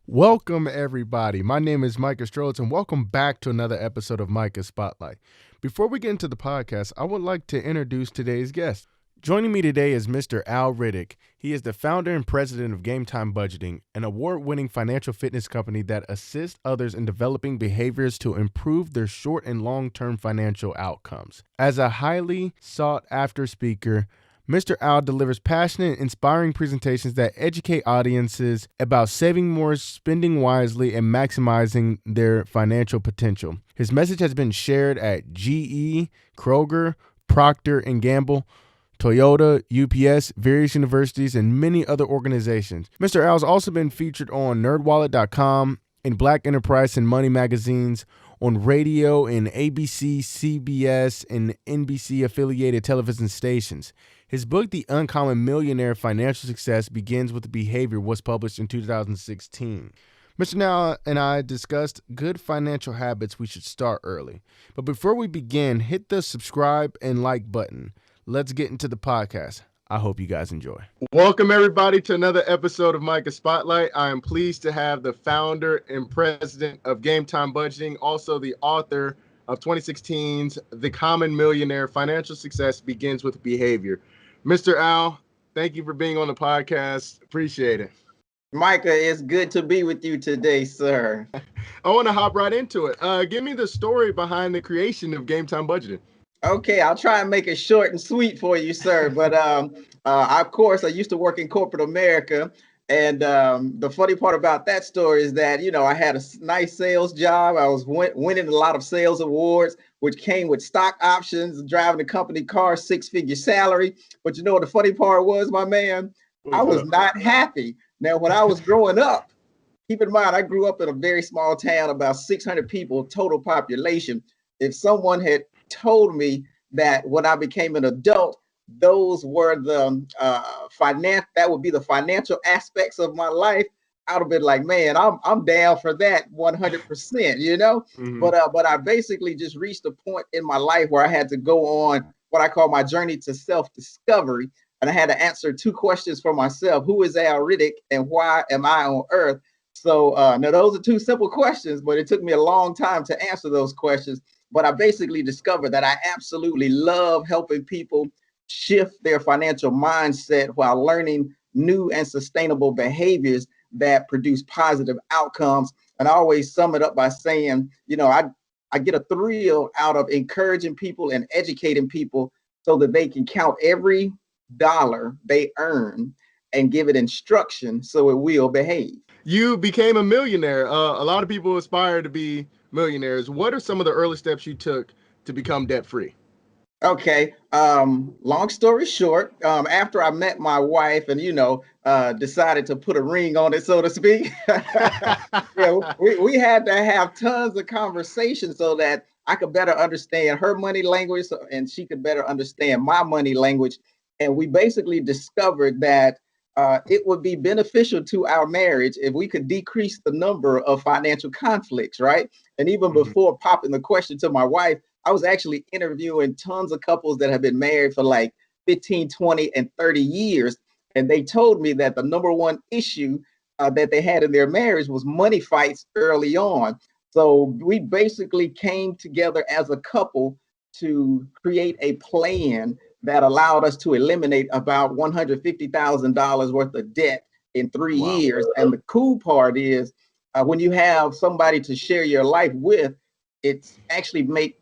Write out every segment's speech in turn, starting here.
Welcome, everybody. My name is Micah Strolls, and welcome back to another episode of Micah Spotlight. Before we get into the podcast, I would like to introduce today's guest. Joining me today is Mr. Al Riddick. He is the founder and president of Game Time Budgeting, an award-winning financial fitness company that assists others in developing behaviors to improve their short and long-term financial outcomes. As a highly sought-after speaker, Mr. Al delivers passionate, inspiring presentations that educate audiences about saving more, spending wisely, and maximizing their financial potential. His message has been shared at GE, Kroger, Procter & Gamble, Toyota, UPS, various universities, and many other organizations. Mr. Al has also been featured on NerdWallet.com, in Black Enterprise and Money magazines, on radio in ABC, CBS, and NBC-affiliated television stations. His book, The Uncommon Millionaire, Financial Success Begins with the Behavior, was published in 2016. Mr. Now and I discussed good financial habits we should start early. But before we begin, hit the subscribe and like button. Let's get into the podcast. I hope you guys enjoy. Welcome, everybody, to another episode of Micah Spotlight. I am pleased to have the founder and president of Game Time Budgeting, also the author of 2016's The Common Millionaire, Financial Success Begins with Behavior. Mr. Al, thank you for being on the podcast. Appreciate it. Micah, it's good to be with you today, sir. I want to hop right into it. Give me the story behind the creation of Game Time Budgeting. Okay, I'll try and make it short and sweet for you, sir. But of course, I used to work in corporate America. And the funny part about that story is that, I had a nice sales job. I was winning a lot of sales awards, which came with stock options, driving a company car, 6-figure salary. But what the funny part was, my man? I was not happy. Now, when I was growing up, keep in mind, I grew up in a very small town, about 600 people, total population. If someone had told me that when I became an adult, those were the that would be the financial aspects of my life, I would have been like, man, I'm down for that 100%, Mm-hmm. But I basically just reached a point in my life where I had to go on what I call my journey to self-discovery. And I had to answer two questions for myself. Who is Al Riddick and why am I on earth? So now those are two simple questions, but it took me a long time to answer those questions. But I basically discovered that I absolutely love helping people shift their financial mindset while learning new and sustainable behaviors that produce positive outcomes. And I always sum it up by saying, I get a thrill out of encouraging people and educating people so that they can count every dollar they earn and give it instruction so it will behave. You became a millionaire. A lot of people aspire to be millionaires. What are some of the early steps you took to become debt-free? Okay. Long story short, after I met my wife and, decided to put a ring on it, so to speak, we had to have tons of conversations so that I could better understand her money language and she could better understand my money language. And we basically discovered that it would be beneficial to our marriage if we could decrease the number of financial conflicts, right? And even before popping the question to my wife, I was actually interviewing tons of couples that have been married for like 15, 20, and 30 years. And they told me that the number one issue that they had in their marriage was money fights early on. So we basically came together as a couple to create a plan that allowed us to eliminate about $150,000 worth of debt in 3 years. And the cool part is when you have somebody to share your life with, it's actually make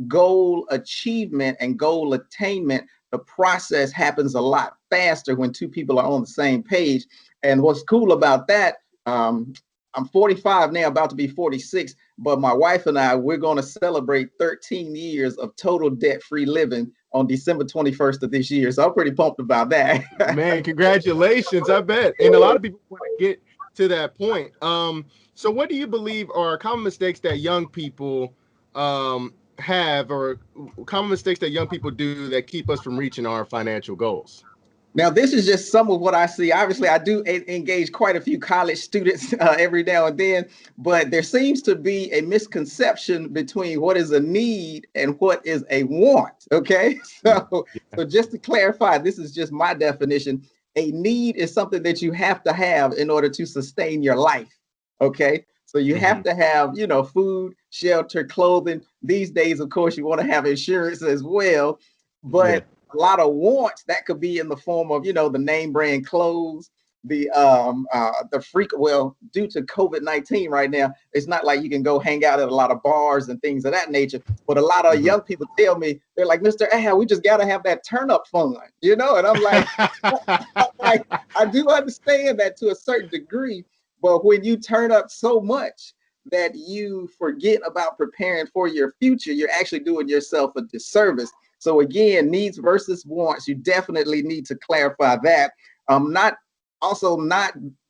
goal achievement and goal attainment. The process happens a lot faster when two people are on the same page. And what's cool about that, I'm 45 now, about to be 46, but my wife and I, we're going to celebrate 13 years of total debt-free living on December 21st of this year. So I'm pretty pumped about that. Man, congratulations, I bet. And a lot of people want to get to that point. So what do you believe are common mistakes that young people have, or common mistakes that young people do that keep us from reaching our financial goals? Now, this is just some of what I see. Obviously, I do engage quite a few college students every now and then, but there seems to be a misconception between what is a need and what is a want. Okay, so just to clarify, this is just my definition. A need is something that you have to have in order to sustain your life. Okay. So you Hmm. have to have, food, shelter, clothing. These days, of course, you want to have insurance as well. Yeah. But a lot of wants that could be in the form of, the name brand clothes, the freak. Well, due to COVID-19 right now, it's not like you can go hang out at a lot of bars and things of that nature. But a lot of Hmm. young people tell me, they're like, Mr. Al, we just gotta have that turn up fund, and I'm like, like, I do understand that to a certain degree, but when you turn up so much that you forget about preparing for your future, you're actually doing yourself a disservice. So again, needs versus wants, you definitely need to clarify that. Not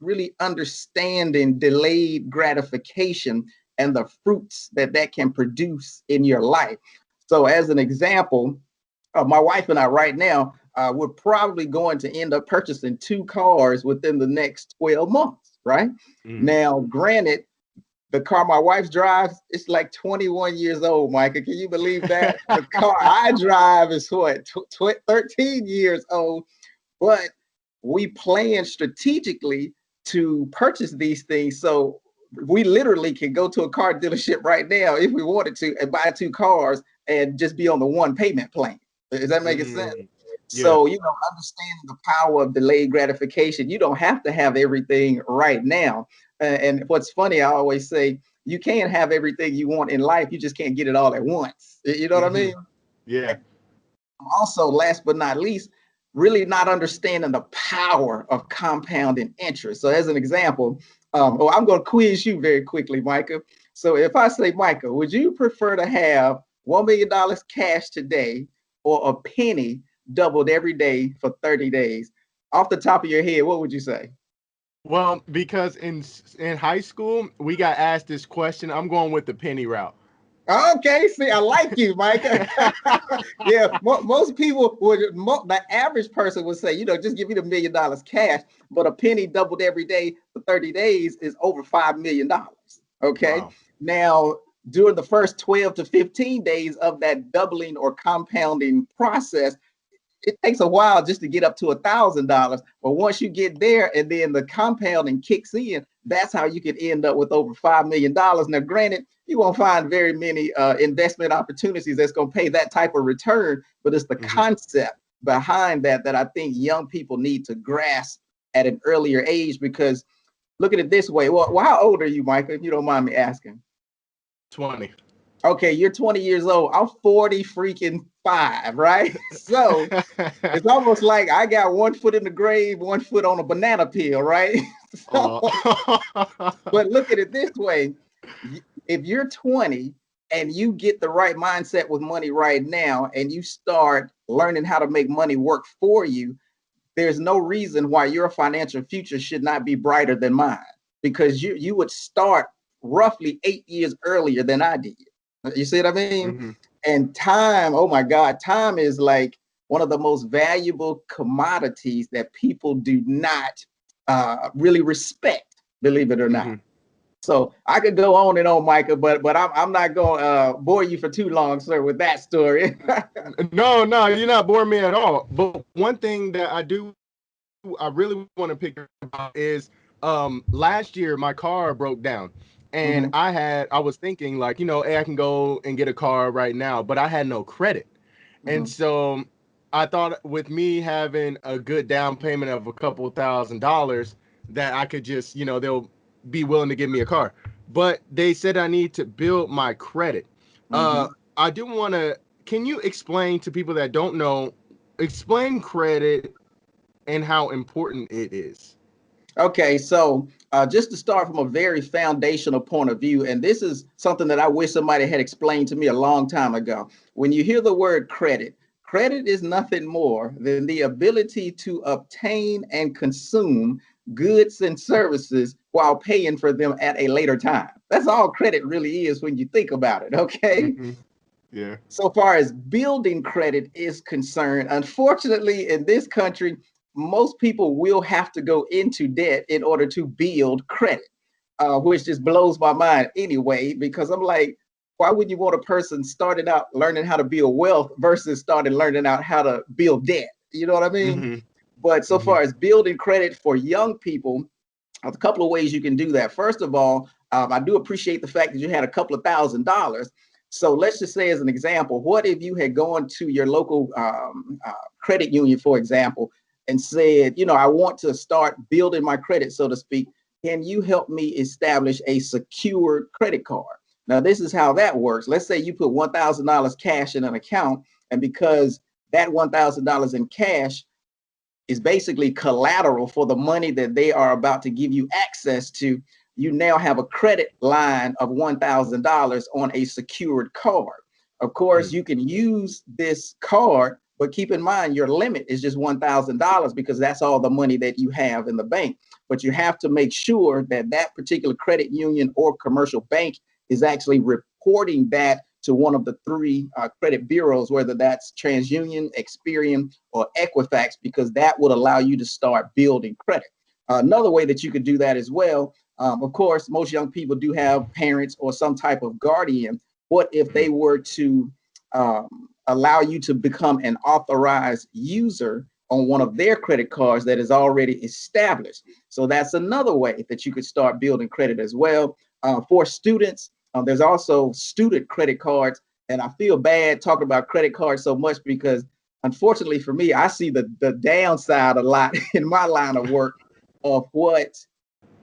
really understanding delayed gratification and the fruits that that can produce in your life. So as an example, my wife and I right now, we're probably going to end up purchasing 2 cars within the next 12 months, right? Hmm. Now, granted, the car my wife drives, it's like 21 years old, Micah. Can you believe that? The car I drive is what, 13 years old, but we plan strategically to purchase these things. So we literally can go to a car dealership right now if we wanted to and buy 2 cars and just be on the one payment plan. Is that making sense? Mm. Yeah. So, understanding the power of delayed gratification, you don't have to have everything right now. And what's funny, I always say, you can have everything you want in life, you just can't get it all at once. You know what I Hmm. mean? Yeah. Also, last but not least, really not understanding the power of compounding interest. So, as an example, I'm going to quiz you very quickly, Micah. So, if I say, Micah, would you prefer to have $1 million cash today or a penny doubled every day for 30 days? Off the top of your head, what would you say? Well, because in high school we got asked this question, I'm going with the penny route. Okay, see, I like you, Micah. Yeah, most people the average person would say, just give me the $1 million cash, but a penny doubled every day for 30 days is over $5 million. Okay, Wow. now during the first 12 to 15 days of that doubling or compounding process, it takes a while just to get up to $1,000. But once you get there and then the compounding kicks in, that's how you can end up with over $5 million. Now, granted, you won't find very many investment opportunities that's going to pay that type of return, but it's the Hmm. concept behind that I think young people need to grasp at an earlier age. Because look at it this way. Well, how old are you, Micah, if you don't mind me asking? 20. Okay, you're 20 years old. I'm 40 freaking five, right? So it's almost like I got one foot in the grave, one foot on a banana peel, right? Oh. So, but look at it this way. If you're 20 and you get the right mindset with money right now and you start learning how to make money work for you, there's no reason why your financial future should not be brighter than mine, because you would start roughly 8 years earlier than I did. You see what I mean? Hmm. And time, oh my God, time is like one of the most valuable commodities that people do not really respect, believe it or not. Hmm. So I could go on and on, Micah, but I'm not going to bore you for too long, sir, with that story. No, no, you're not boring me at all. But one thing that I really want to pick up is last year my car broke down. And Mhm, I was thinking like, hey, I can go and get a car right now, but I had no credit. And mhm, so I thought with me having a good down payment of a couple $1,000s that I could just, they'll be willing to give me a car. But they said I need to build my credit. Uh, mhm. I do want to, can you explain to people that don't know, explain credit and how important it is? Okay, so just to start from a very foundational point of view, and this is something that I wish somebody had explained to me a long time ago. When you hear the word credit, credit is nothing more than the ability to obtain and consume goods and services while paying for them at a later time. That's all credit really is when you think about it, okay? Hmm. Yeah. So far as building credit is concerned, unfortunately, in this country, most people will have to go into debt in order to build credit, which just blows my mind anyway, because I'm like, why would you want a person starting out learning how to build wealth versus starting learning out how to build debt? You know what I mean? Hmm. But so Hmm. far as building credit for young people, A couple of ways you can do that. First of all, I do appreciate the fact that you had a couple of $1,000s. So let's just say, as an example, what if you had gone to your local credit union, for example, and said, I want to start building my credit, so to speak. Can you help me establish a secured credit card? Now, this is how that works. Let's say you put $1,000 cash in an account, and because that $1,000 in cash is basically collateral for the money that they are about to give you access to, you now have a credit line of $1,000 on a secured card. Of course, you can use this card, but keep in mind your limit is just $1,000 because that's all the money that you have in the bank. But you have to make sure that that particular credit union or commercial bank is actually reporting that to one of the three credit bureaus, whether that's TransUnion, Experian, or Equifax, because that would allow you to start building credit. Another way that you could do that as well, of course, most young people do have parents or some type of guardian. What if they were to allow you to become an authorized user on one of their credit cards that is already established? So that's another way that you could start building credit as well. For students, there's also student credit cards. And I feel bad talking about credit cards so much because, unfortunately for me, I see the downside a lot in my line of work of what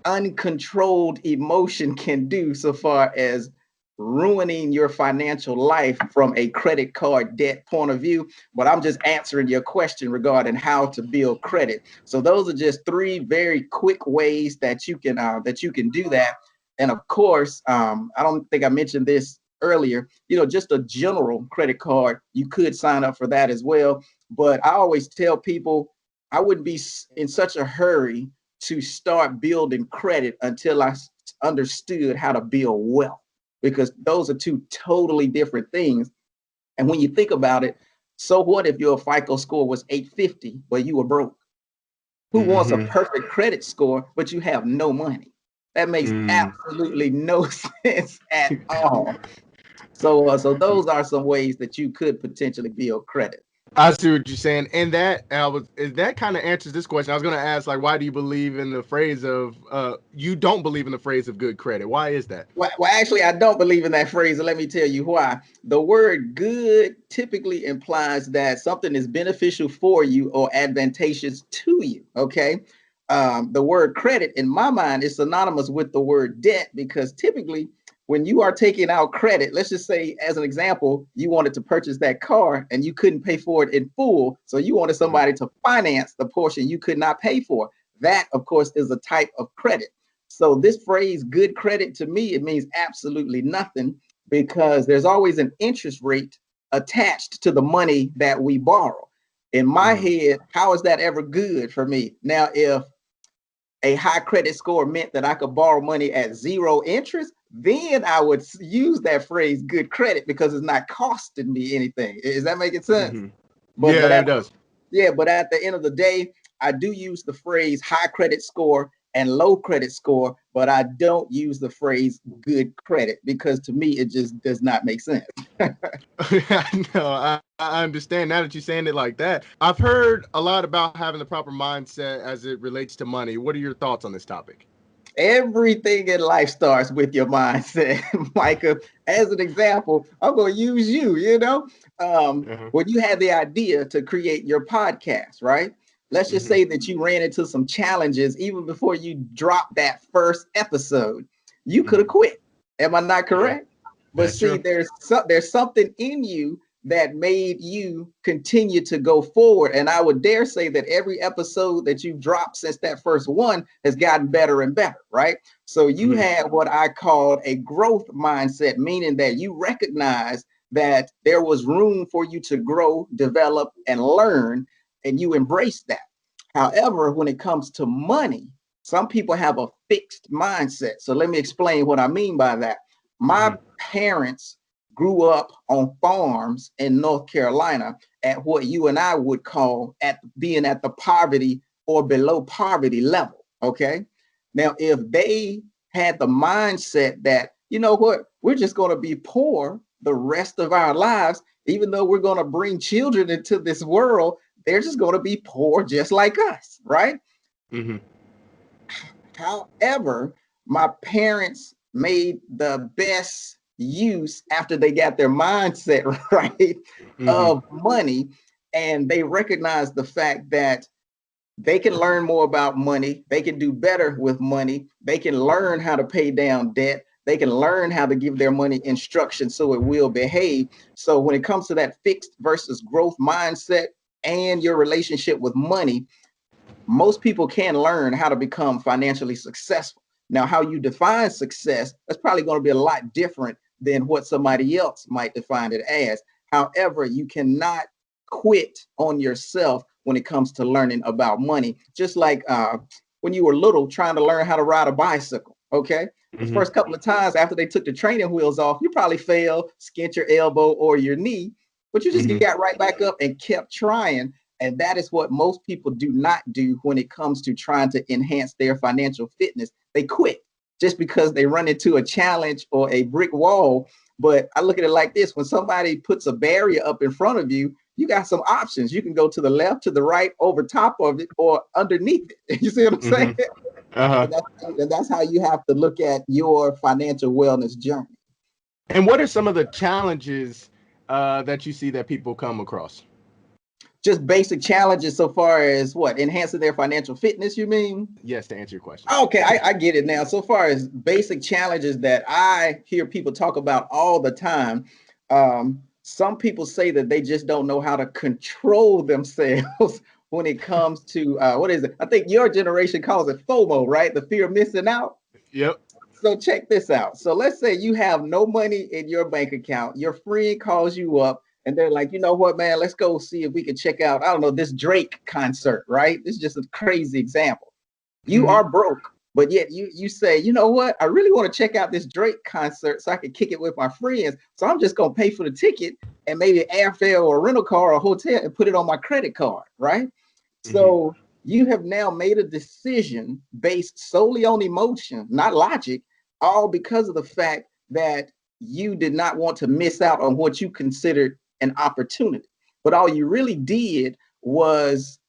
uncontrolled emotion can do so far as ruining your financial life from a credit card debt point of view. But I'm just answering your question regarding how to build credit. So those are just three very quick ways that you can do that. And of course, I don't think I mentioned this earlier, just a general credit card, you could sign up for that as well. But I always tell people I wouldn't be in such a hurry to start building credit until I understood how to build wealth, because those are two totally different things. And when you think about it, so what if your FICO score was 850, but you were broke? Who wants a perfect credit score, but you have no money? That makes absolutely no sense at all. So those are some ways that you could potentially build credit. I see what you're saying, and that kind of answers this question. I was going to ask, like, why do you believe in the phrase of you don't believe in the phrase of good credit? Why is that? Well, actually, I don't believe in that phrase, and let me tell you why. The word good typically implies that something is beneficial for you or advantageous to you, okay? The word credit, in my mind, is synonymous with the word debt, because typically when you are taking out credit, let's just say, as an example, you wanted to purchase that car and you couldn't pay for it in full, so you wanted somebody to finance the portion you could not pay for. That, of course, is a type of credit. So this phrase, good credit, to me, it means absolutely nothing, because there's always an interest rate attached to the money that we borrow. In my head, how is that ever good for me? Now, if a high credit score meant that I could borrow money at zero interest, then I would use that phrase good credit, because it's not costing me anything. Is that making sense? Yeah, it does. Yeah, but at the end of the day, I do use the phrase high credit score and low credit score, but I don't use the phrase good credit, because to me, it just does not make sense. No, I understand now that you're saying it like that. I've heard a lot about having the proper mindset as it relates to money. What are your thoughts on this topic? Everything in life starts with your mindset, Micah. As an example, I'm going to use you, when you had the idea to create your podcast, right? Let's just say that you ran into some challenges even before you dropped that first episode. You could have quit. Am I not correct? But That's see, true. there's something in you that made you continue to go forward. And I would dare say that every episode that you've dropped since that first one has gotten better and better, right? So you had what I call a growth mindset, meaning that you recognize that there was room for you to grow, develop, and learn, and you embrace that. However, when it comes to money, some people have a fixed mindset. So let me explain what I mean by that. My parents grew up on farms in North Carolina at what you and I would call at being at the poverty or below poverty level. Okay. Now, if they had the mindset that, you know what, we're just going to be poor the rest of our lives, even though we're going to bring children into this world, they're just going to be poor just like us, right? However, my parents made the best use after they got their mindset right Mm-hmm. of money, and they recognized the fact that they can learn more about money. They can do better with money. They can learn how to pay down debt. They can learn how to give their money instruction so it will behave. So when it comes to that fixed versus growth mindset and your relationship with money, most people can learn how to become financially successful. Now, how you define success, that's probably going to be a lot different than what somebody else might define it as. However, you cannot quit on yourself when it comes to learning about money. Just like when you were little trying to learn how to ride a bicycle, okay? The Mm-hmm. first couple of times after they took the training wheels off, you probably fell, skint your elbow or your knee, but you just Mm-hmm. got right back up and kept trying. And that is what most people do not do when it comes to trying to enhance their financial fitness. They quit just because they run into a challenge or a brick wall. But I look at it like this: when somebody puts a barrier up in front of you, you got some options. You can go to the left, to the right, over top of it, or underneath it. You see what I'm saying? Mm-hmm. Uh-huh. And that's how you have to look at your financial wellness journey. And what are some of the challenges that you see that people come across? Just basic challenges so far as what? Enhancing their financial fitness, you mean? Yes, to answer your question. Okay, I get it now. So far as basic challenges that I hear people talk about all the time, some people say that they just don't know how to control themselves when it comes to what is it? I think your generation calls it FOMO, right? The fear of missing out. Yep. So check this out. So let's say you have no money in your bank account. Your friend calls you up and they're like, you know what, man, let's go see if we can check out, I don't know, this Drake concert, right? This is just a crazy example. You Mm-hmm. are broke, but yet you say, you know what? I really want to check out this Drake concert so I can kick it with my friends. So I'm just gonna pay for the ticket and maybe airfare or a rental car or a hotel and put it on my credit card, right? Mm-hmm. So you have now made a decision based solely on emotion, not logic, all because of the fact that you did not want to miss out on what you considered an opportunity. But all you really did was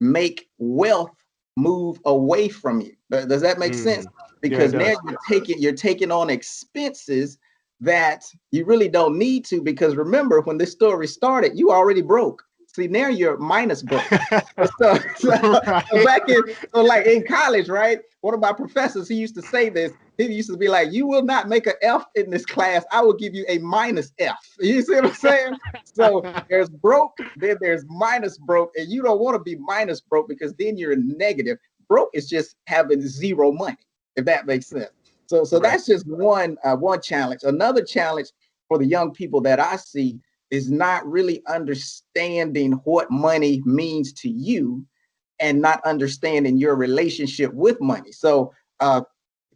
make wealth move away from you. Does that make Mm-hmm. sense? Yeah, it Because now does. you're taking on expenses that you really don't need to. Because remember, when this story started, you already broke. See, now you're minus broke. So Right. back in, so like in college, right? One of my professors, he used to say this. He used to be like, "You will not make an F in this class. I will give you a minus F." You see what I'm saying? So there's broke, then there's minus broke, and you don't want to be minus broke because then you're negative. Broke is just having zero money, if that makes sense. So Right. that's just one challenge. Another challenge for the young people that I see is not really understanding what money means to you and not understanding your relationship with money. So,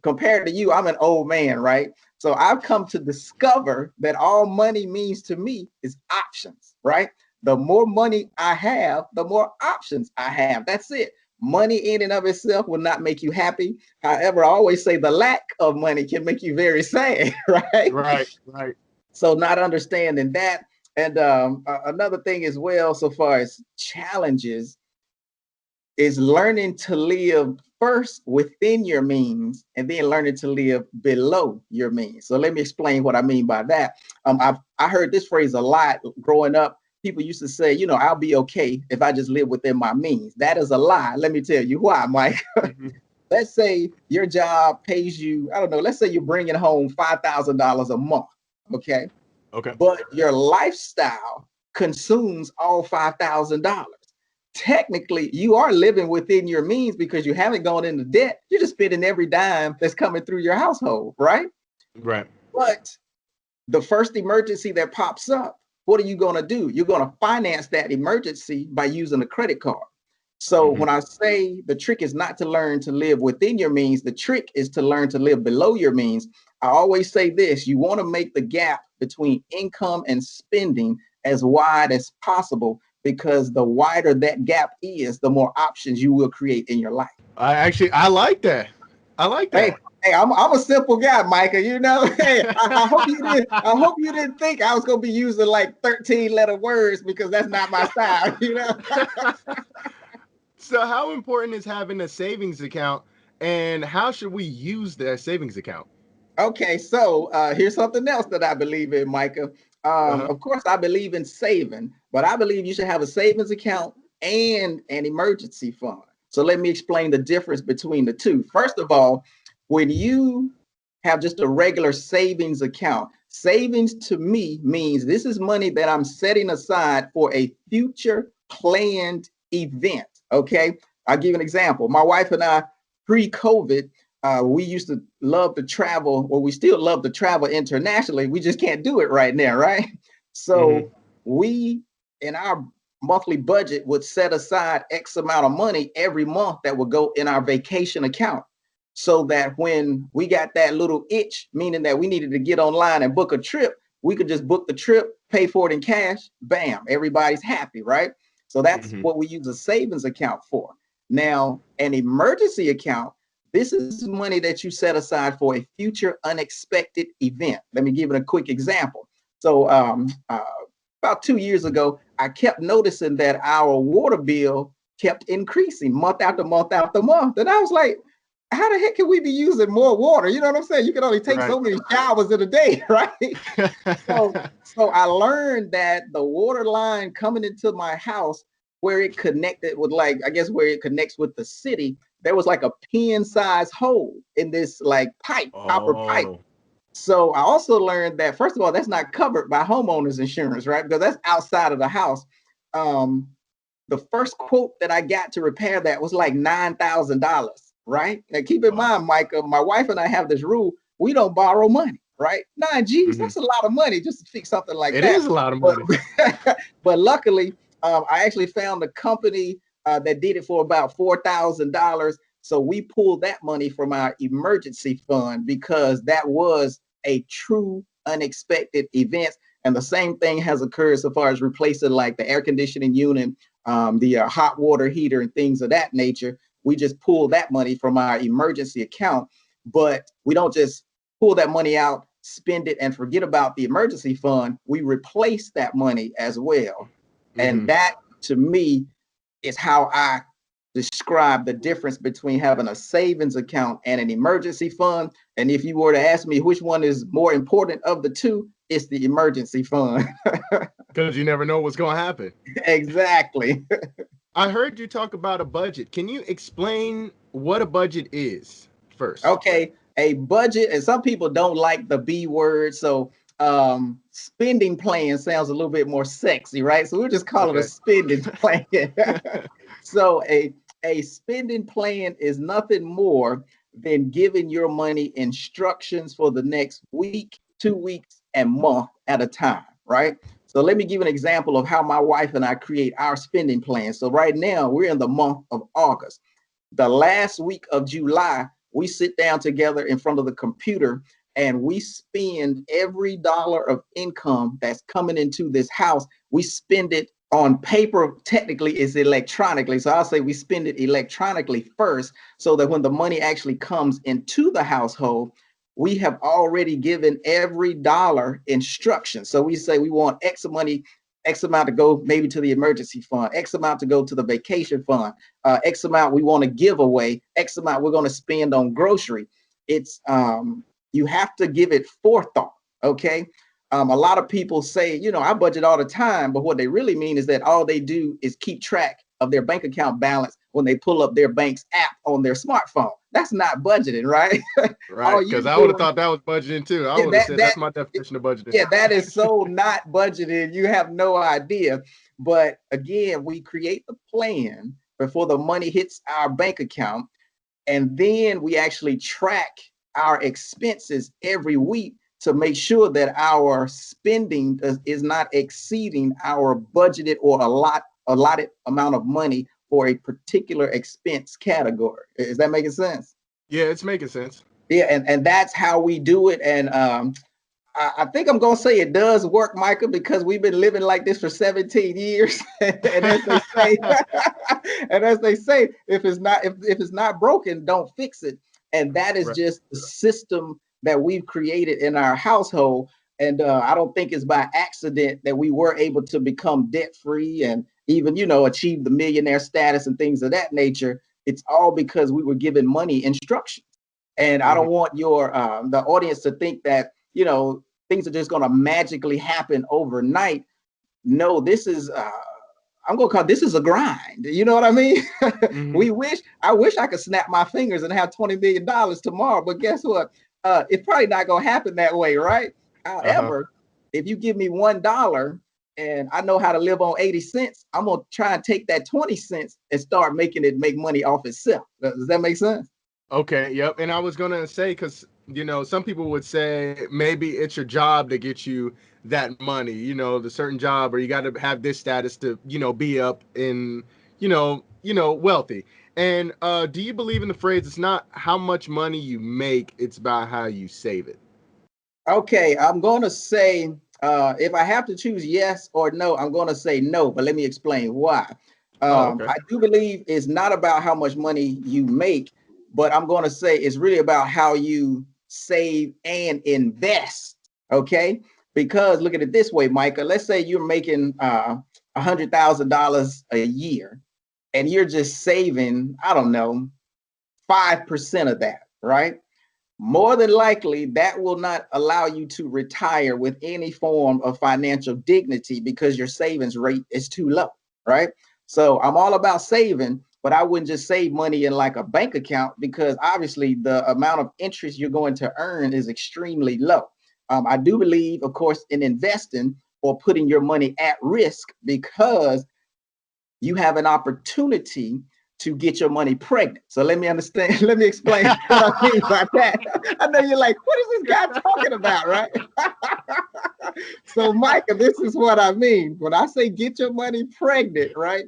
compared to you, I'm an old man, right? So I've come to discover that all money means to me is options, right? The more money I have, the more options I have. That's it. Money in and of itself will not make you happy. However, I always say the lack of money can make you very sad, right? Right. Right. So not understanding that. And another thing as well, so far as challenges, is learning to live first within your means and then learning to live below your means. So let me explain what I mean by that. I heard this phrase a lot growing up. People used to say, you know, I'll be okay if I just live within my means. That is a lie. Let me tell you why, Mike. Mm-hmm. Let's say your job pays you, I don't know, let's say you're bringing home $5,000 a month, okay? Okay. But your lifestyle consumes all $5,000. Technically, you are living within your means because you haven't gone into debt. You're just spending every dime that's coming through your household, right? Right. But the first emergency that pops up, what are you going to do? You're going to finance that emergency by using a credit card. So Mm-hmm. when I say the trick is not to learn to live within your means, the trick is to learn to live below your means. I always say this: you want to make the gap between income and spending as wide as possible, because the wider that gap is, the more options you will create in your life. I like that. I like Hey, that. hey, I'm a simple guy, Micah. You know, hey, I hope you didn't. I hope you didn't think I was gonna be using like 13-letter words because that's not my style. You know. So how important is having a savings account And how should we use that savings account? Okay, so here's something else that I believe in, Micah. Uh-huh. Of course, I believe in saving, but I believe you should have a savings account and an emergency fund. So let me explain the difference between the two. First of all, when you have just a regular savings account, savings to me means this is money that I'm setting aside for a future planned event. Okay, I'll give you an example. My wife and I, pre-COVID, we used to love to travel, or we still love to travel internationally. We just can't do it right now, right? Hmm. So we, in our monthly budget, would set aside X amount of money every month that would go in our vacation account. So that when we got that little itch, meaning that we needed to get online and book a trip, we could just book the trip, pay for it in cash, bam, everybody's happy, right? So that's Hmm. what we use a savings account for. Now, an emergency account, this is money that you set aside for a future unexpected event. Let me give it a quick example. So, about 2 years ago, I kept noticing that our water bill kept increasing month after month after month. And I was like, how the heck can we be using more water? You know what I'm saying? You can only take Right. so many showers in a day, right? So, so I learned that the water line coming into my house, where it connected with, like, I guess where it connects with the city, there was like a pin-sized hole in this like pipe, copper pipe. Oh. So I also learned that, first of all, that's not covered by homeowners insurance, right? Because that's outside of the house. Um, the first quote that I got to repair that was like $9,000, right? Now keep in Wow. mind, Micah, my wife and I have this rule: we don't borrow money, right? 9 G's, Hmm. that's a lot of money just to fix something like It that. is a lot of But money. but luckily, I actually found a company that did it for about $4,000. So we pulled that money from our emergency fund because that was a true unexpected event. And the same thing has occurred so far as replacing like the air conditioning unit, the hot water heater, and things of that nature. We just pull that money from our emergency account, but we don't just pull that money out, spend it, and forget about the emergency fund. We replace that money as well. And Hmm. that, to me, is how I describe the difference between having a savings account and an emergency fund. And if you were to ask me which one is more important of the two, it's the emergency fund. Because you never know what's going to happen. Exactly. I heard you talk about a budget. Can you explain what a budget is first? Okay, a budget, and some people don't like the B word, so spending plan sounds a little bit more sexy, right? So we'll just call it a Okay. spending plan. So a spending plan is nothing more than giving your money instructions for the next week, 2 weeks, and month at a time, right? So let me give an example of how my wife and I create our spending plan. So right now we're in the month of August. The last week of July, we sit down together in front of the computer and we spend every dollar of income that's coming into this house. We spend it on paper. Technically, it's electronically. So I'll say we spend it electronically first, so that when the money actually comes into the household, we have already given every dollar instructions. So we say we want X money, X amount to go maybe to the emergency fund, X amount to go to the vacation fund, X amount we want to give away, X amount we're going to spend on grocery. It's You have to give it forethought. Okay. A lot of people say, I budget all the time, but what they really mean is that all they do is keep track of their bank account balance when they pull up their bank's app on their smartphone. That's not budgeting, right? Right. All Because you're I would have doing, thought that was budgeting too. I yeah, would have that said that that's my definition of budgeting. yeah, that is so not budgeted. You have no idea. But again, we create the plan before the money hits our bank account, and then we actually track our expenses every week to make sure that our spending is not exceeding our budgeted or allotted amount of money for a particular expense category. Is that making sense? Yeah, it's making sense. Yeah, and that's how we do it. And I think I'm gonna say it does work, Micah, because we've been living like this for 17 years. And as they say, and as they say, if it's not broken, don't fix it. And that is Right. just the system that we've created in our household. And I don't think it's by accident that we were able to become debt free and even, achieve the millionaire status and things of that nature. it's all because we were given money instructions. And I Mhm. don't want your the audience to think that, things are just going to magically happen overnight. No, this is I'm gonna call this is a grind. You know what I mean? Mhm. I wish I could snap my fingers and have $20 million tomorrow, but guess what? It's probably not gonna happen that way, right? Uh-huh. However, if you give me $1 and I know how to live on 80 cents, I'm gonna try and take that 20 cents and start making it make money off itself. Does that make sense? Okay, yep. And I was gonna say, because some people would say maybe it's your job to get you that money, the certain job, or you got to have this status to, be up in, wealthy. And do you believe in the phrase, it's not how much money you make, it's about how you save it? Okay, I'm gonna say if I have to choose yes or no, I'm gonna say no, but let me explain why. Oh, okay. I do believe it's not about how much money you make, but I'm gonna say it's really about how you save and invest. Okay, because look at it this way, Micah. Let's say you're making $100,000 a year, and you're just saving, I don't know, 5% of that, right? More than likely that will not allow you to retire with any form of financial dignity because your savings rate is too low, right? So I'm all about saving, but I wouldn't just save money in like a bank account because obviously the amount of interest you're going to earn is extremely low. I do believe, of course, in investing or putting your money at risk because you have an opportunity to get your money pregnant. So let me understand, let me explain what I mean by that. I know you're like, what is this guy talking about, right? So, Micah, this is what I mean. When I say get your money pregnant, right?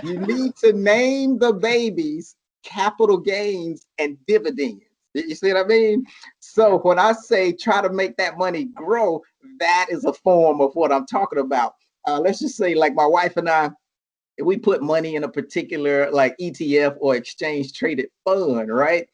You need to name the babies capital gains and dividends. You see what I mean? So when I say try to make that money grow, that is a form of what I'm talking about. Let's just say, like my wife and I, if we put money in a particular like ETF or exchange traded fund, right?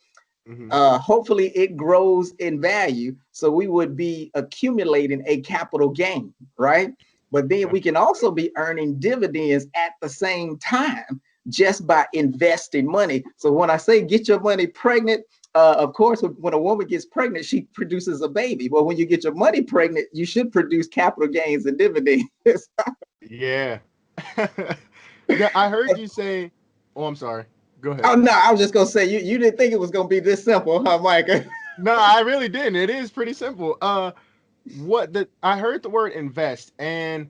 Hmm. Hopefully it grows in value. So we would be accumulating a capital gain, right? But then Okay. we can also be earning dividends at the same time just by investing money. So when I say get your money pregnant, of course, when a woman gets pregnant, she produces a baby. Well, when you get your money pregnant, you should produce capital gains and dividends. Yeah. Now, I heard you say, oh, I'm sorry. Go ahead. Oh no, I was just gonna say you didn't think it was gonna be this simple, huh, Micah? No, I really didn't. It is pretty simple. What the I heard the word invest, and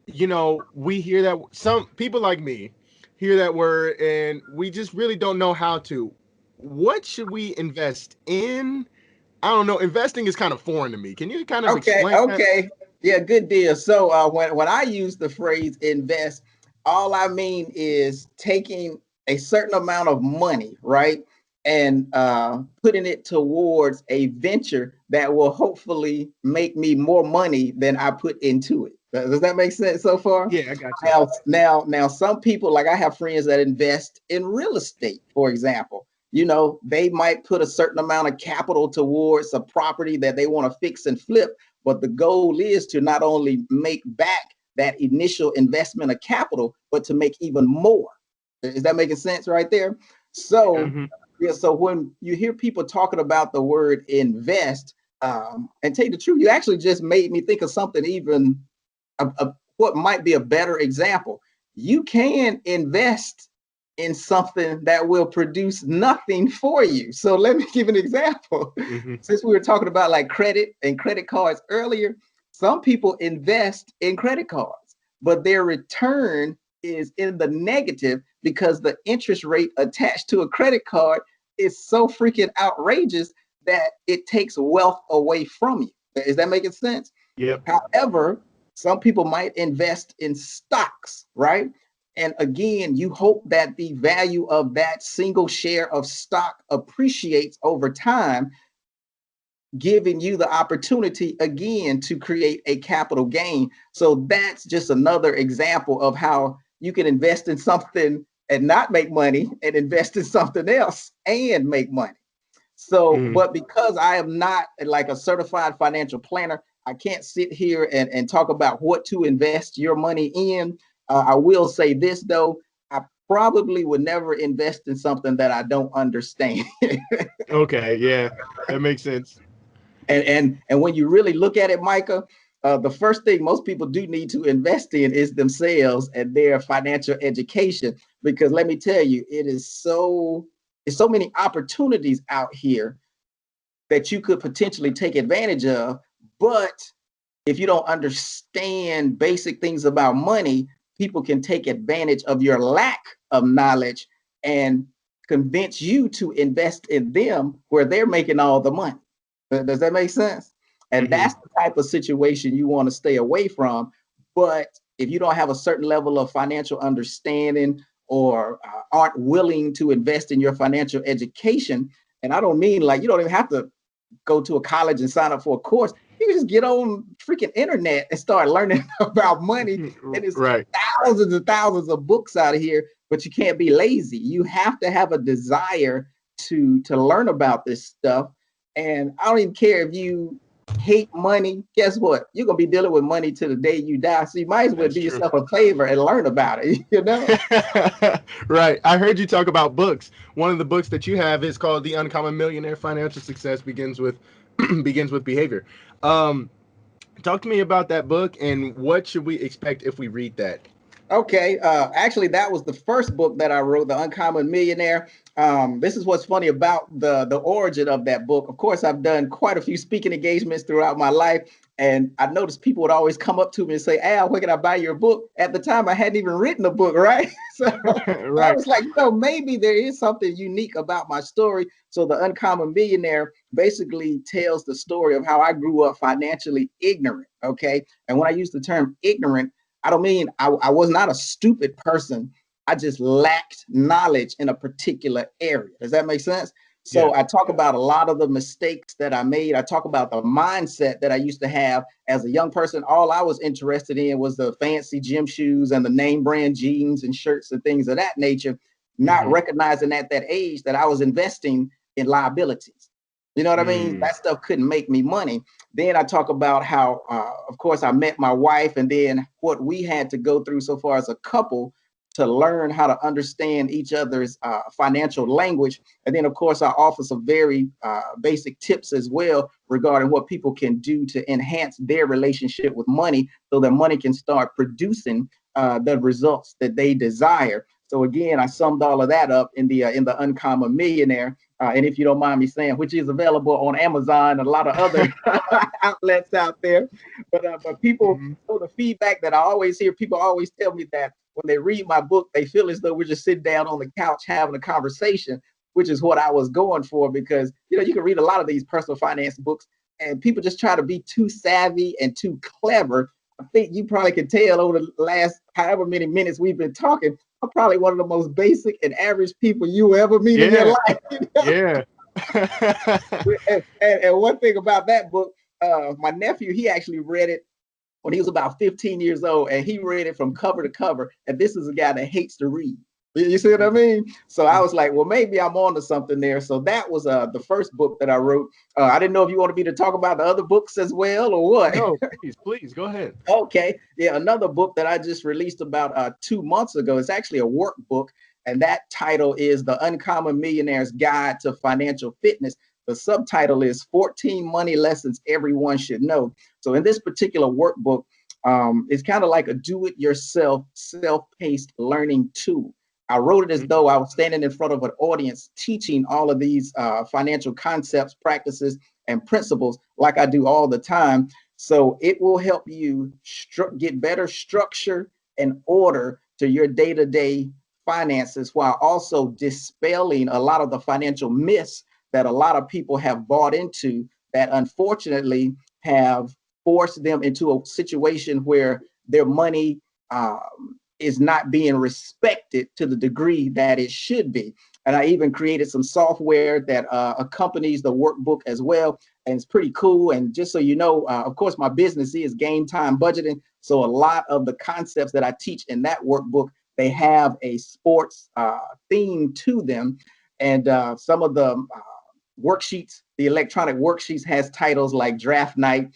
we hear that some people like me hear that word, and we just really don't know how to. What should we invest in? I don't know. Investing is kind of foreign to me. Can you kind of Okay, explain that? okay. Yeah, good deal. So when I use the phrase invest, all I mean is taking a certain amount of money, right? And putting it towards a venture that will hopefully make me more money than I put into it. Does that make sense so far? Yeah, I got you. Now, some people, like I have friends that invest in real estate, for example. They might put a certain amount of capital towards a property that they want to fix and flip, but the goal is to not only make back that initial investment of capital, but to make even more. Is that making sense right there? So, Hmm. yeah, so when you hear people talking about the word invest, and tell you the truth, you actually just made me think of something even what might be a better example. You can invest in something that will produce nothing for you. So let me give an example. Hmm. Since we were talking about like credit and credit cards earlier, some people invest in credit cards, but their return is in the negative because the interest rate attached to a credit card is so freaking outrageous that it takes wealth away from you. Is that making sense? Yep. However, some people might invest in stocks, right? And again, you hope that the value of that single share of stock appreciates over time, giving you the opportunity again to create a capital gain. So that's just another example of how you can invest in something and not make money and invest in something else and make money. So, Mm. but because I am not like a certified financial planner, I can't sit here and talk about what to invest your money in. I will say this though, probably would never invest in something that I don't understand. Okay, yeah, that makes sense. And when you really look at it, Micah, the first thing most people do need to invest in is themselves and their financial education. Because let me tell you, it's so many opportunities out here that you could potentially take advantage of. But if you don't understand basic things about money, people can take advantage of your lack of knowledge and convince you to invest in them where they're making all the money. Does that make sense? And Hmm. that's the type of situation you want to stay away from. But if you don't have a certain level of financial understanding or aren't willing to invest in your financial education, and I don't mean like you don't even have to go to a college and sign up for a course. You can just get on freaking internet and start learning about money. And there's Right. thousands and thousands of books out of here, but you can't be lazy. You have to have a desire to learn about this stuff. And I don't even care if you hate money. Guess what? You're gonna be dealing with money to the day you die. So you might as well That's do true. yourself a favor and learn about it, you know? Right. I heard you talk about books. One of the books that you have is called The Uncommon Millionaire. Financial Success Begins with Begins with Behavior. Um, Talk to me about that book and what should we expect if we read that? Okay, actually, that was the first book that I wrote, The Uncommon Millionaire. This is what's funny about the origin of that book. Of course, I've done quite a few speaking engagements throughout my life, and I noticed people would always come up to me and say, "Al, where can I buy your book?" At the time, I hadn't even written a book, right? So I Right. was like, maybe there is something unique about my story. So, The Uncommon Millionaire basically tells the story of how I grew up financially ignorant. Okay, and when I use the term ignorant, I don't mean I was not a stupid person. I just lacked knowledge in a particular area. Does that make sense? Yeah. So I talk about a lot of the mistakes that I made. I talk about the mindset that I used to have as a young person. All I was interested in was the fancy gym shoes and the name brand jeans and shirts and things of that nature, not Hmm. recognizing at that age that I was investing in liabilities. You know what I mean? Mm. That stuff couldn't make me money. Then I talk about how, of course, I met my wife and then what we had to go through so far as a couple to learn how to understand each other's financial language. And then, of course, I offer some very basic tips as well regarding what people can do to enhance their relationship with money so that money can start producing the results that they desire. So again, I summed all of that up in the Uncommon Millionaire. And if you don't mind me saying, which is available on Amazon and a lot of other outlets out there. But people, Mhm. so the feedback that I always hear, people always tell me that when they read my book, they feel as though we're just sitting down on the couch having a conversation, which is what I was going for. Because you can read a lot of these personal finance books, and people just try to be too savvy and too clever. I think you probably can tell over the last however many minutes we've been talking, I'm probably one of the most basic and average people you ever meet in your Yeah. life. Yeah. And one thing about that book, my nephew, he actually read it when he was about 15 years old, and he read it from cover to cover. And this is a guy that hates to read. You see what I mean? So I was like, well, maybe I'm on to something there. So that was the first book that I wrote. I didn't know if you wanted me to talk about the other books as well or what. No, please go ahead. Okay. Yeah, another book that I just released about 2 months ago. It's actually a workbook, and that title is The Uncommon Millionaire's Guide to Financial Fitness. The subtitle is 14 Money Lessons Everyone Should Know. So in this particular workbook, it's kind of like a do-it-yourself, self-paced learning tool. I wrote it as Mhm. though I was standing in front of an audience teaching all of these financial concepts, practices, and principles like I do all the time. So it will help you get better structure and order to your day-to-day finances while also dispelling a lot of the financial myths that a lot of people have bought into that unfortunately have forced them into a situation where their money is not being respected to the degree that it should be. And I even created some software that accompanies the workbook as well, and it's pretty cool. And just so you know, of course, my business is game time budgeting. So a lot of the concepts that I teach in that workbook, they have a sports theme to them. And some of the worksheets, the electronic worksheets has titles like draft night,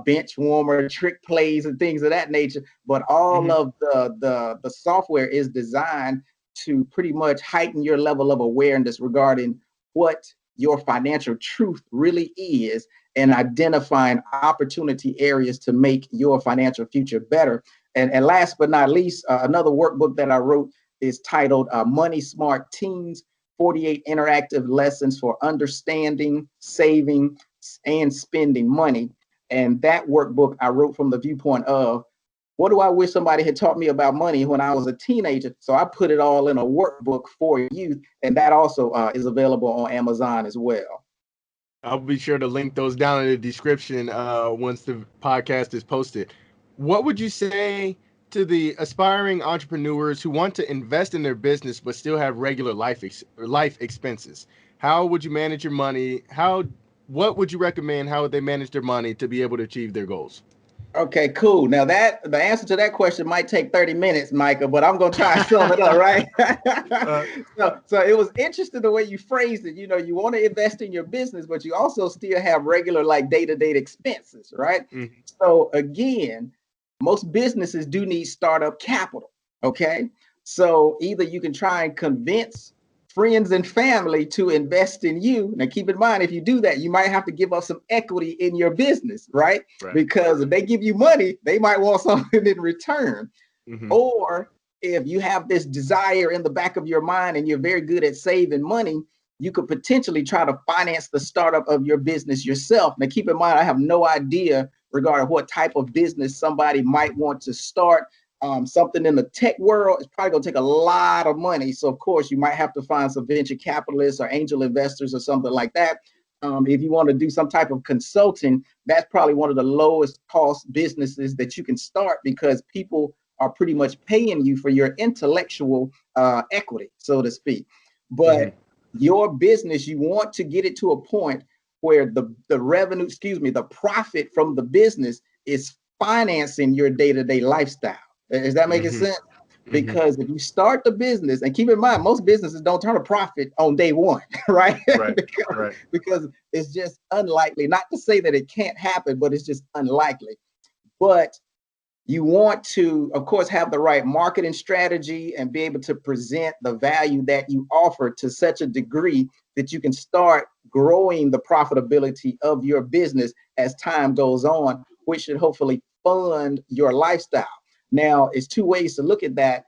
bench warmer, trick plays, and things of that nature. But all Mhm. of the software is designed to pretty much heighten your level of awareness regarding what your financial truth really is and identifying opportunity areas to make your financial future better. And last but not least, another workbook that I wrote is titled Money Smart Teens, 48 Interactive Lessons for Understanding, Saving, and Spending Money. And that workbook I wrote from the viewpoint of, what do I wish somebody had taught me about money when I was a teenager? So I put it all in a workbook for youth, and that also is available on Amazon as well. I'll be sure to link those down in the description once the podcast is posted. What would you say to the aspiring entrepreneurs who want to invest in their business but still have regular life expenses? How would you manage your money? What would you recommend? How would they manage their money to be able to achieve their goals? Okay, cool. Now that the answer to that question might take 30 minutes, Micah, but I'm gonna try and sum it up, right? So it was interesting the way you phrased it. You know, you want to invest in your business, but you also still have regular like day-to-day expenses, right? Mm-hmm. So again, most businesses do need startup capital. Okay. So either you can try and convince friends and family to invest in you. Now, keep in mind, if you do that, you might have to give up some equity in your business, right? Because if they give you money, they might want something in return. Mm-hmm. Or if you have this desire in the back of your mind and you're very good at saving money, you could potentially try to finance the startup of your business yourself. Now, keep in mind, I have no idea regarding what type of business somebody might want to start. Something in the tech world is probably going to take a lot of money. So, of course, you might have to find some venture capitalists or angel investors or something like that. If you want to do some type of consulting, that's probably one of the lowest cost businesses that you can start because people are pretty much paying you for your intellectual equity, so to speak. But your business, you want to get it to a point where the revenue, the profit from the business is financing your day-to-day lifestyle. Is that making sense? Because if you start the business, and keep in mind, most businesses don't turn a profit on day one, right? Because it's just unlikely. Not to say that it can't happen, but it's just unlikely. But you want to, of course, have the right marketing strategy and be able to present the value that you offer to such a degree that you can start growing the profitability of your business as time goes on, which should hopefully fund your lifestyle. Now, it's two ways to look at that.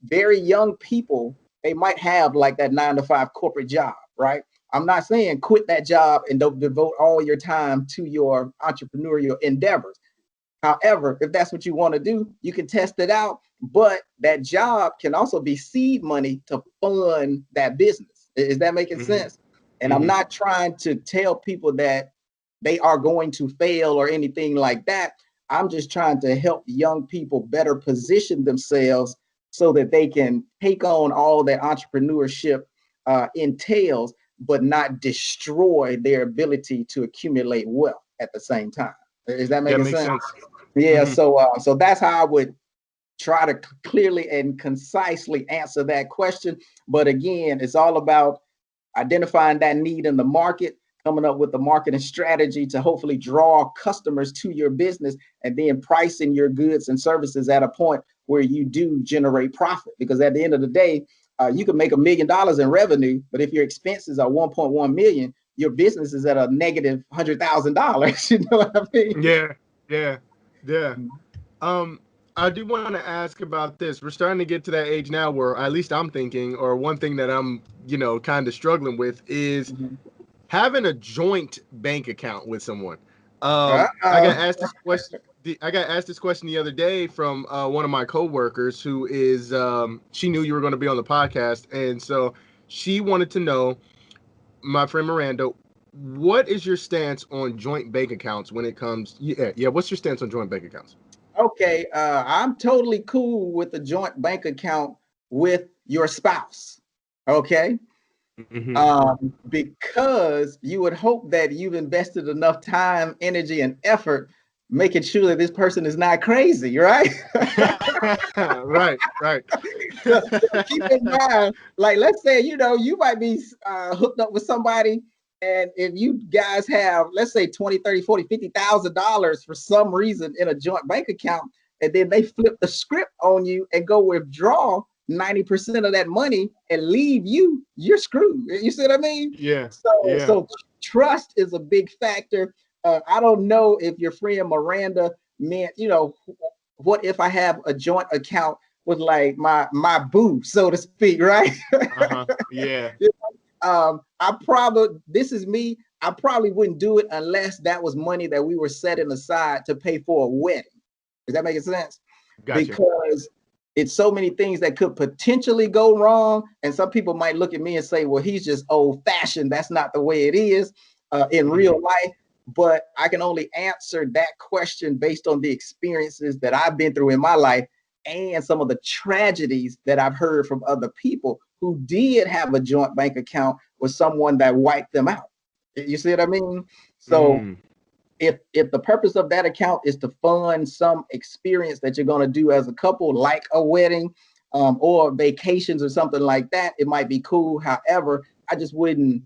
Very young people, they might have like that 9-to-5 corporate job, right? I'm not saying quit that job and don't devote all your time to your entrepreneurial endeavors. However, if that's what you want to do, you can test it out. But that job can also be seed money to fund that business. Is that making sense? And I'm not trying to tell people that they are going to fail or anything like that. I'm just trying to help young people better position themselves so that they can take on all that entrepreneurship entails, but not destroy their ability to accumulate wealth at the same time. Is that making sense? Yeah. So that's how I would try to clearly and concisely answer that question. But again, it's all about identifying that need in the market, coming up with the marketing strategy to hopefully draw customers to your business, and then pricing your goods and services at a point where you do generate profit. Because at the end of the day, you can make $1 million in revenue, but if your expenses are 1.1 million, your business is at a negative $100,000. You know what I mean? Yeah. I do want to ask about this. We're starting to get to that age now where at least I'm thinking, or one thing that I'm, kind of struggling with is having a joint bank account with someone. I got asked this question. I got asked this question the other day from one of my coworkers who is, she knew you were going to be on the podcast. And so she wanted to know, my friend Miranda, what is your stance on joint bank accounts when it comes? Yeah. What's your stance on joint bank accounts? Okay, I'm totally cool with the joint bank account with your spouse. Okay. Because you would hope that you've invested enough time, energy, and effort making sure that this person is not crazy, right? Right. So keep in mind, like, let's say, you might be hooked up with somebody, and if you guys have, let's say, 20, 30, 40, $50,000 for some reason in a joint bank account, and then they flip the script on you and go withdraw, 90% of that money and leave you, you're screwed. You see what I mean? Yeah. So, Yeah. so trust is a big factor. I don't know if your friend Miranda meant, what if I have a joint account with like my boo, so to speak, right? Uh-huh. Yeah. I probably, this is me. I probably wouldn't do it unless that was money that we were setting aside to pay for a wedding. Is that making sense? Gotcha. Because it's so many things that could potentially go wrong. And some people might look at me and say, well, he's just old fashioned. That's not the way it is in real life. But I can only answer that question based on the experiences that I've been through in my life and some of the tragedies that I've heard from other people who did have a joint bank account with someone that wiped them out. You see what I mean? So Mm. if the purpose of that account is to fund some experience that you're going to do as a couple, like a wedding or vacations or something like that, it might be cool. However, I just wouldn't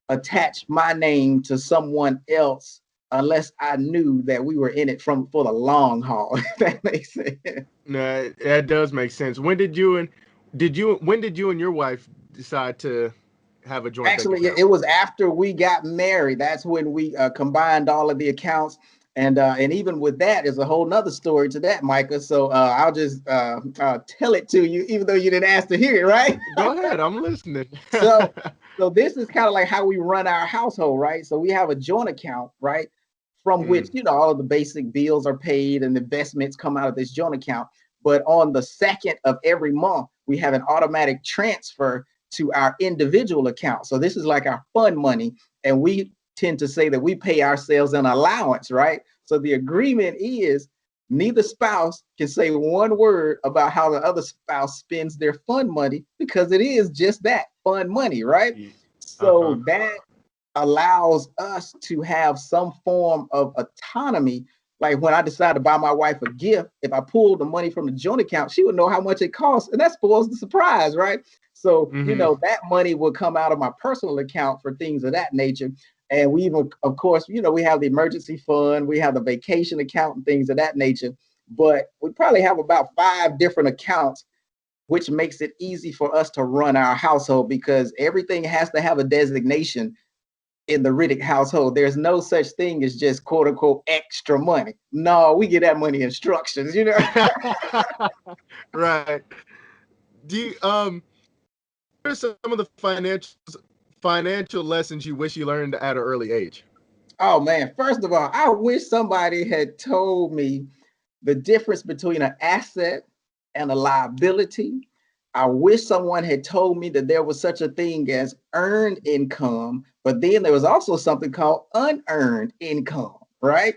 attach my name to someone else unless I knew that we were in it for the long haul. If that makes sense. No, that does make sense. When did you and your wife decide to have a joint bank Actually, account? it was after we got married. That's when we combined all of the accounts. And even with that is a whole nother story to that, Micah. So I'll just tell it to you, even though you didn't ask to hear it, right? Go ahead, I'm listening. So, so this is kind of like how we run our household, right? So we have a joint account, right? From which, Mm. all of the basic bills are paid and investments come out of this joint account. But on the second of every month, we have an automatic transfer to our individual account. So this is like our fund money. And we tend to say that we pay ourselves an allowance, right? So the agreement is neither spouse can say one word about how the other spouse spends their fund money because it is just that fund money, right? Uh-huh. So that allows us to have some form of autonomy. Like when I decide to buy my wife a gift, if I pull the money from the joint account, she would know how much it costs, and that spoils the surprise, right? So, Mm-hmm. that money will come out of my personal account for things of that nature. And we even, of course, we have the emergency fund, we have the vacation account and things of that nature. But we probably have about 5 different accounts, which makes it easy for us to run our household because everything has to have a designation in the Riddick household. There's no such thing as just quote unquote extra money. No, we get that money instructions. Right. Do you what are some of the financial lessons you wish you learned at an early age? Oh man, first of all, I wish somebody had told me the difference between an asset and a liability. I wish someone had told me that there was such a thing as earned income, but then there was also something called unearned income, right?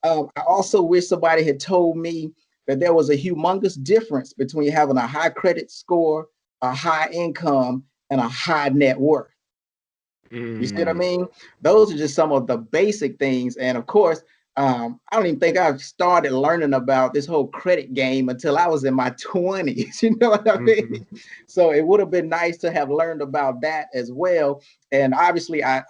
I also wish somebody had told me that there was a humongous difference between having a high credit score, a high income, and a high net worth. You see what I Mm. mean? Those are just some of the basic things. And of course, I don't even think I've started learning about this whole credit game until I was in my 20s. You know what I mean? Mm-hmm. So it would have been nice to have learned about that as well. And obviously, I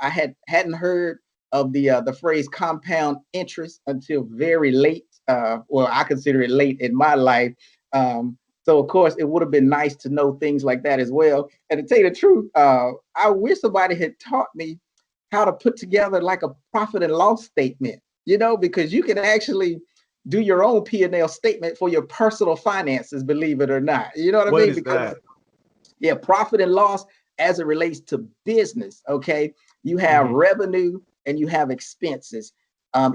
hadn't heard of the phrase compound interest until very late. Well, I consider it late in my life. So of course, it would have been nice to know things like that as well. And to tell you the truth, I wish somebody had taught me how to put together like a profit and loss statement. Because you can actually do your own P&L statement for your personal finances, believe it or not. You know what I What mean? is Because that? yeah, profit and loss as it relates to business. Okay, you have Mm-hmm. revenue and you have expenses.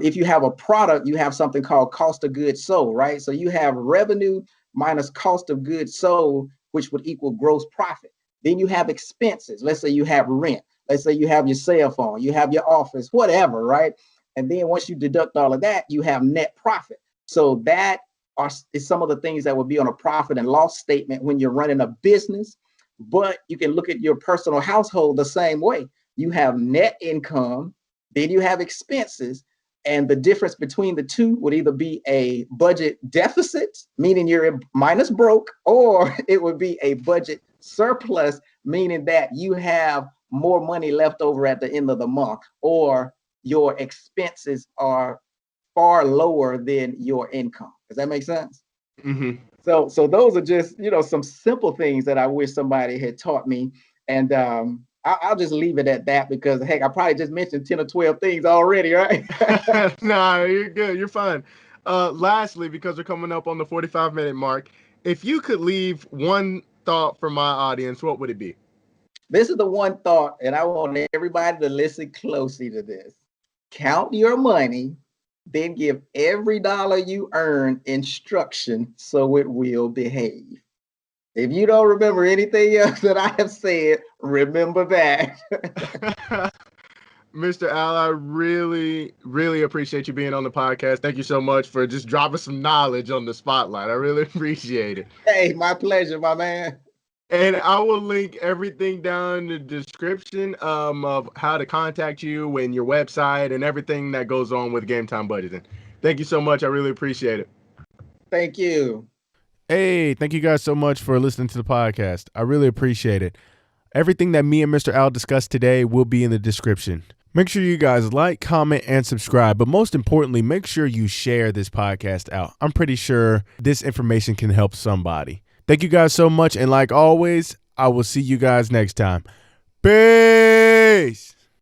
If you have a product, you have something called cost of goods sold, right? So you have revenue minus cost of goods sold, which would equal gross profit. Then you have expenses. Let's say you have rent. Let's say you have your cell phone, you have your office, whatever, right? And then once you deduct all of that, you have net profit. So that is some of the things that would be on a profit and loss statement when you're running a business. But you can look at your personal household the same way. You have net income, then you have expenses, and the difference between the two would either be a budget deficit, meaning you're minus broke, or it would be a budget surplus, meaning that you have more money left over at the end of the month, or your expenses are far lower than your income. Does that make sense? Mm-hmm. So those are just, some simple things that I wish somebody had taught me. And I'll just leave it at that because heck, I probably just mentioned 10 or 12 things already, right? Nah, you're good. You're fine. Lastly, because we're coming up on the 45-minute mark, if you could leave one thought for my audience, what would it be? This is the one thought, and I want everybody to listen closely to this. Count your money, then give every dollar you earn instruction so it will behave. If you don't remember anything else that I have said, remember that. Mr. Al, I really, really appreciate you being on the podcast. Thank you so much for just dropping some knowledge on the spotlight. I really appreciate it. Hey, my pleasure, my man. And I will link everything down in the description of how to contact you and your website and everything that goes on with Game Time Budgeting. Thank you so much. I really appreciate it. Thank you. Hey, thank you guys so much for listening to the podcast. I really appreciate it. Everything that me and Mr. Al discussed today will be in the description. Make sure you guys like, comment, and subscribe. But most importantly, make sure you share this podcast out. I'm pretty sure this information can help somebody. Thank you guys so much. And like always, I will see you guys next time. Peace.